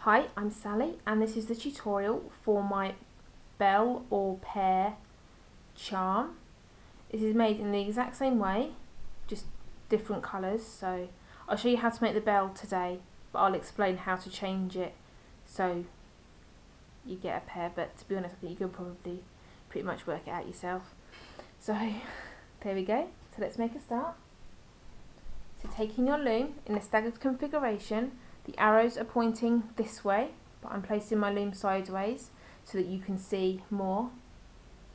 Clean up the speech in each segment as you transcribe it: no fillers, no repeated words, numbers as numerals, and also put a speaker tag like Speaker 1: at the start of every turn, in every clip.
Speaker 1: Hi, I'm Sally and this is the tutorial for my bell or pear charm. This is made in the exact same way, just different colours. So I'll show you how to make the bell today, but I'll explain how to change it so you get a pear. But to be honest, I think you can probably pretty much work it out yourself. So there we go. So let's make a start. So taking your loom in a staggered configuration, the arrows are pointing this way, but I'm placing my loom sideways so that you can see more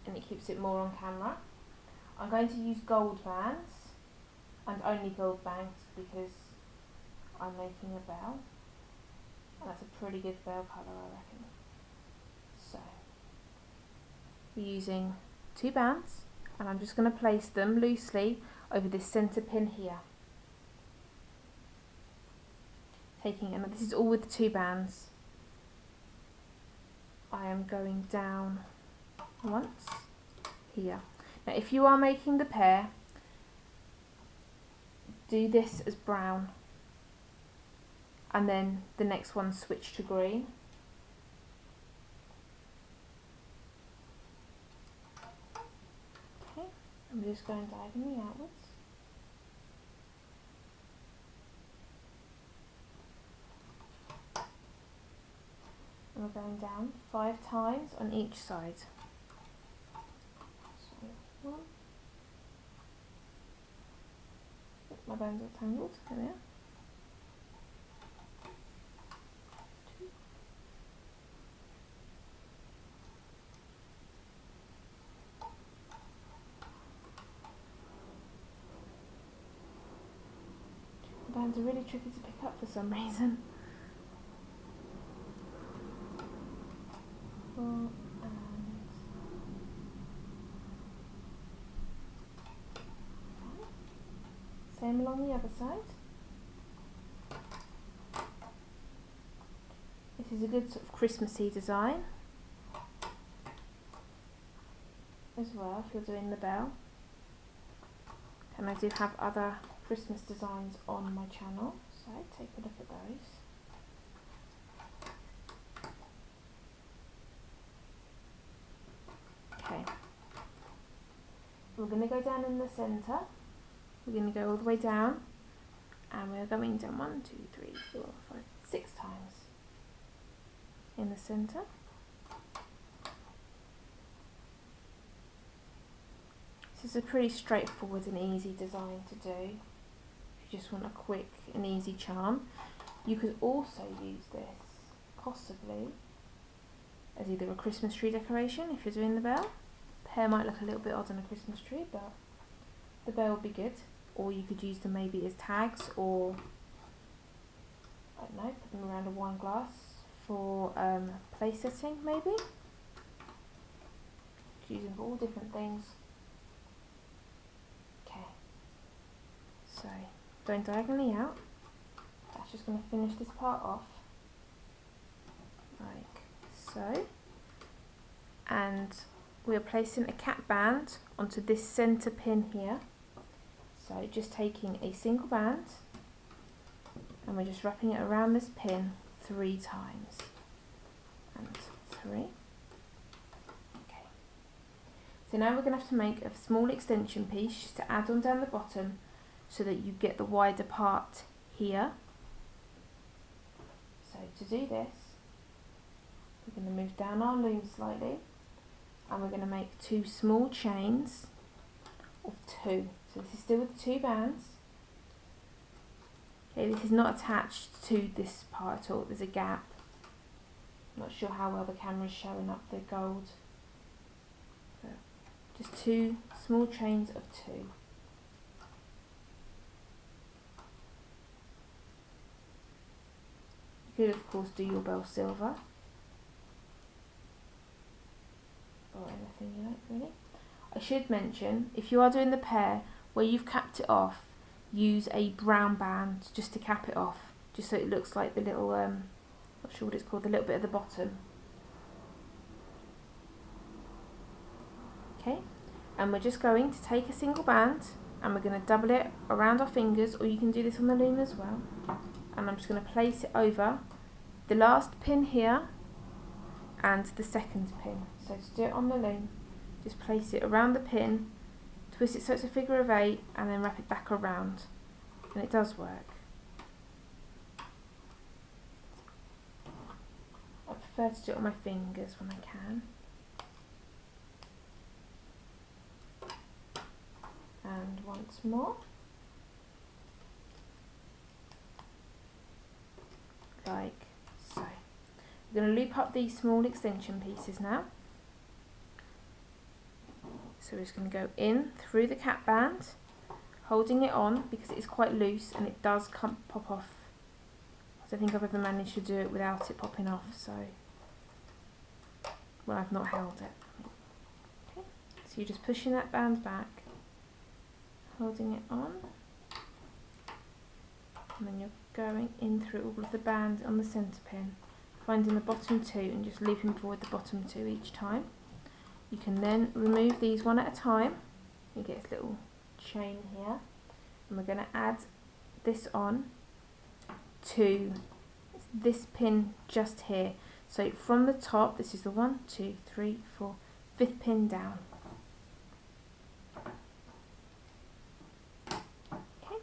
Speaker 1: and it keeps it more on camera. I'm going to use gold bands and only gold bands because I'm making a bell, and that's a pretty good bell colour, I reckon. So we're using 2 bands and I'm just going to place them loosely over this centre pin here. And this is all with the 2 bands. I am going down once here. Now if you are making the pear, do this as brown and then the next one switch to green. Okay, I'm just going diagonally outwards. And we're going down 5 times on each side. So 1. My bands are tangled. There they are. 2. The bands are really tricky to pick up for some reason. 4 and same along the other side. This is a good sort of Christmassy design as well if you're doing the bell. And I do have other Christmas designs on my channel, so take a look at those. Okay, we're going to go down in the centre. We're going to go all the way down, and we're going down 1, 2, 3, 4, 5, 6 times in the centre. This is a pretty straightforward and easy design to do if you just want a quick and easy charm. You could also use this possibly as either a Christmas tree decoration if you're doing the bell. Pear might look a little bit odd on a Christmas tree, but the bell would be good. Or you could use them maybe as tags, or I don't know, put them around a wine glass for place setting maybe. Use them for all different things. Okay, so going diagonally out, that's just going to finish this part off like so, and we are placing a cap band onto this centre pin here. So just taking a single band and we're just wrapping it around this pin 3 times and 3. Okay, so now we're going to have to make a small extension piece just to add on down the bottom so that you get the wider part here. So to do this, we're going to move down our loom slightly and we're going to make 2 small chains of 2. So this is still with 2 bands. Okay, this is not attached to this part at all, there's a gap. I'm not sure how well the camera is showing up the gold. But just 2 small chains of 2. You could of course do your bell silver or anything you like really. I should mention, if you are doing the pear, where you've capped it off, use a brown band just to cap it off, just so it looks like the little, not sure what it's called, the little bit at the bottom. Okay, and we're just going to take a single band and we're going to double it around our fingers, or you can do this on the loom as well, and I'm just going to place it over the last pin here and the second pin. So to do it on the loom, just place it around the pin, twist it so it's a figure of 8, and then wrap it back around, and it does work. I prefer to do it on my fingers when I can. And once more, like so. We're going to loop up these small extension pieces now. So we're just going to go in through the cap band, holding it on because it is quite loose and it does pop off. I don't think I've ever managed to do it without it popping off, so well, I've not held it. Okay. So you're just pushing that band back, holding it on, and then you're going in through all of the band on the centre pin, finding the bottom 2 and just looping forward the bottom 2 each time. You can then remove these one at a time. You get this little chain here, and we're going to add this on to this pin just here. So from the top, this is the 1, 2, 3, 4, 5th pin down. Okay,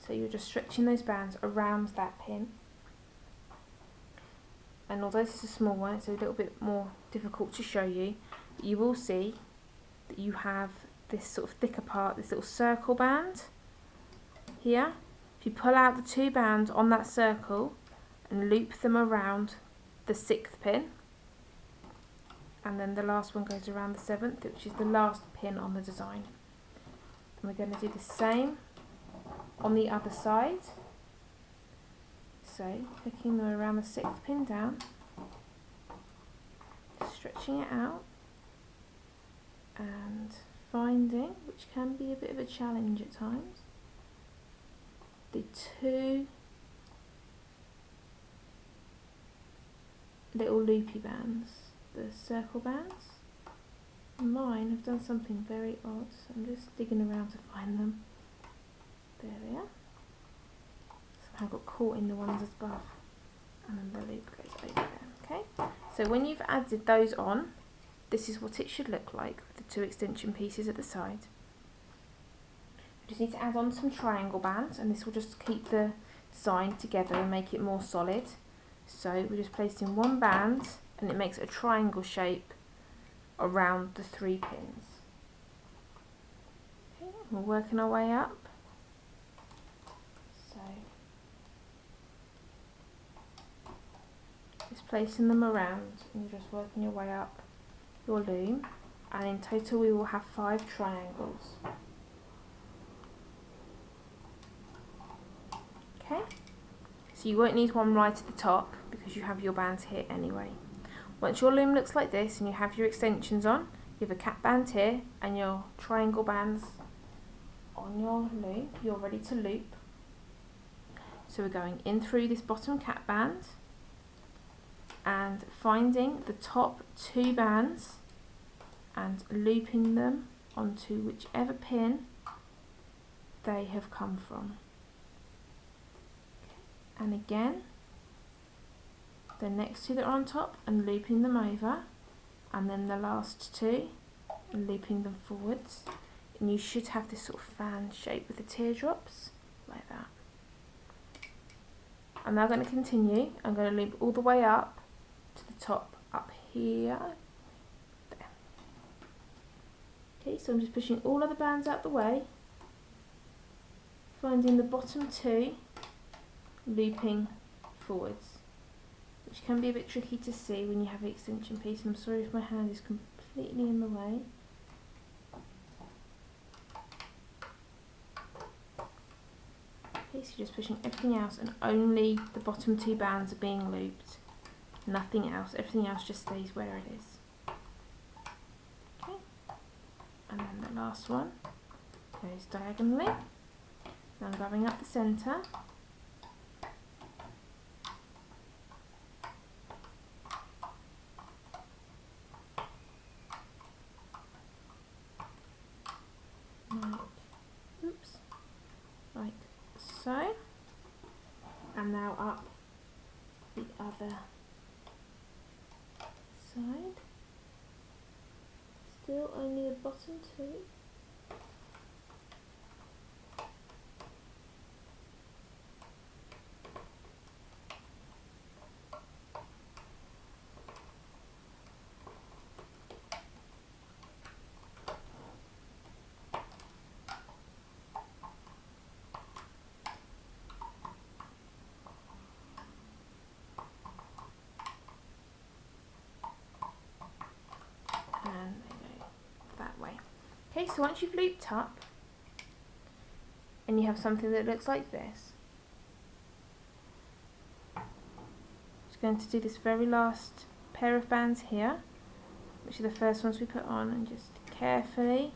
Speaker 1: so you're just stretching those bands around that pin. And although this is a small one, it's a little bit more difficult to show you. You will see that you have this sort of thicker part, this little circle band here. If you pull out the 2 bands on that circle and loop them around the 6th pin, and then the last one goes around the 7th, which is the last pin on the design. And we're going to do the same on the other side. So hooking them around the 6th pin down, stretching it out, and finding, which can be a bit of a challenge at times, the 2 little loopy bands, the circle bands. Mine have done something very odd, so I'm just digging around to find them. There they are. Somehow got caught in the ones above, and then the loop goes over there. Okay, so when you've added those on, this is what it should look like with the 2 extension pieces at the side. We just need to add on some triangle bands, and this will just keep the design together and make it more solid. So we're just placing 1 band, and it makes a triangle shape around the 3 pins. Okay, we're working our way up. So just placing them around, and you're just working your way up your loom, and in total we will have 5 triangles. Okay, so you won't need one right at the top because you have your bands here anyway. Once your loom looks like this and you have your extensions on, you have a cap band here and your triangle bands on your loom, you're ready to loop. So we're going in through this bottom cap band and finding the top 2 bands and looping them onto whichever pin they have come from. And again, the next 2 that are on top and looping them over, and then the last 2 and looping them forwards, and you should have this sort of fan shape with the teardrops like that. I'm now going to continue. I'm going to loop all the way up to the top up here. There. Okay, so I'm just pushing all of the bands out the way, finding the bottom 2, looping forwards, which can be a bit tricky to see when you have the extension piece, and I'm sorry if my hand is completely in the way. Okay, so you're just pushing everything else, and only the bottom 2 bands are being looped, nothing else, everything else just stays where it is. Okay, and then the last one goes diagonally. Now I'm going up the centre. Like so, and now up the other side. Still only the bottom two. And they go that way. Okay, so once you've looped up and you have something that looks like this, just going to do this very last pair of bands here, which are the first ones we put on, and just carefully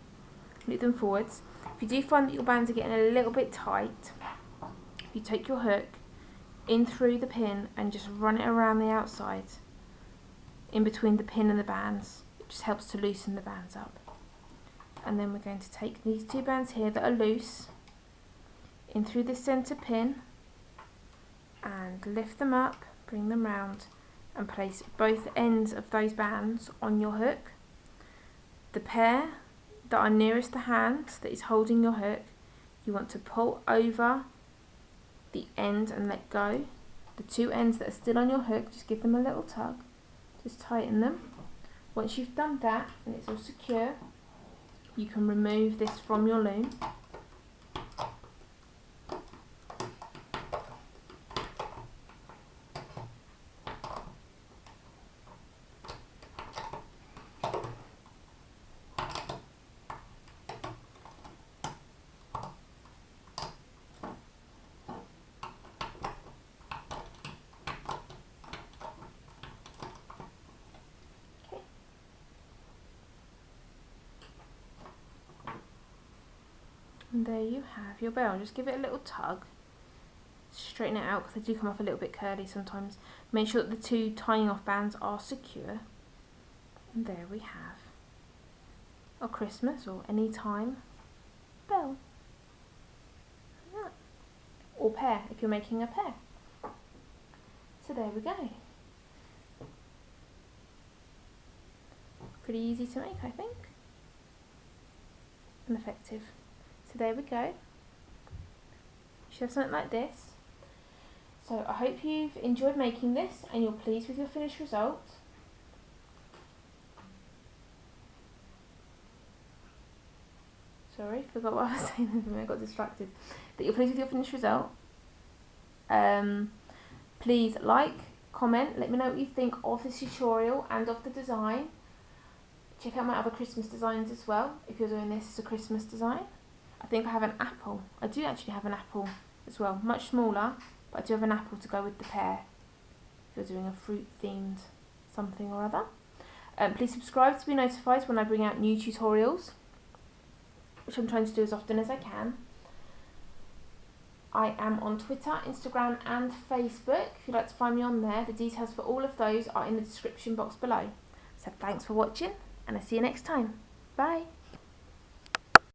Speaker 1: loop them forwards. If you do find that your bands are getting a little bit tight, you take your hook in through the pin and just run it around the outside in between the pin and the bands. It just helps to loosen the bands up. And then we're going to take these two bands here that are loose in through the centre pin and lift them up, bring them round and place both ends of those bands on your hook. The pair that are nearest the hand that is holding your hook, you want to pull over the end and let go. The two ends that are still on your hook, just give them a little tug, just tighten them. Once you've done that and it's all secure, you can remove this from your loom. And there you have your bell. Just give it a little tug, straighten it out because they do come off a little bit curly sometimes. Make sure that the two tying off bands are secure. And there we have a Christmas or any time bell. Or pear if you're making a pear. So there we go. Pretty easy to make, I think, and effective. So there we go. You should have something like this. So I hope you've enjoyed making this and you're pleased with your finished result. Sorry, forgot what I was saying, I got distracted. That you're pleased with your finished result. Please like, comment, let me know what you think of this tutorial and of the design. Check out my other Christmas designs as well, if you're doing this as a Christmas design. I think I have an apple. I do actually have an apple as well, much smaller, but I do have an apple to go with the pear if you're doing a fruit themed something or other. Please subscribe to be notified when I bring out new tutorials, which I'm trying to do as often as I can. I am on Twitter, Instagram and Facebook. If you'd like to find me on there, the details for all of those are in the description box below. So thanks for watching and I'll see you next time. Bye!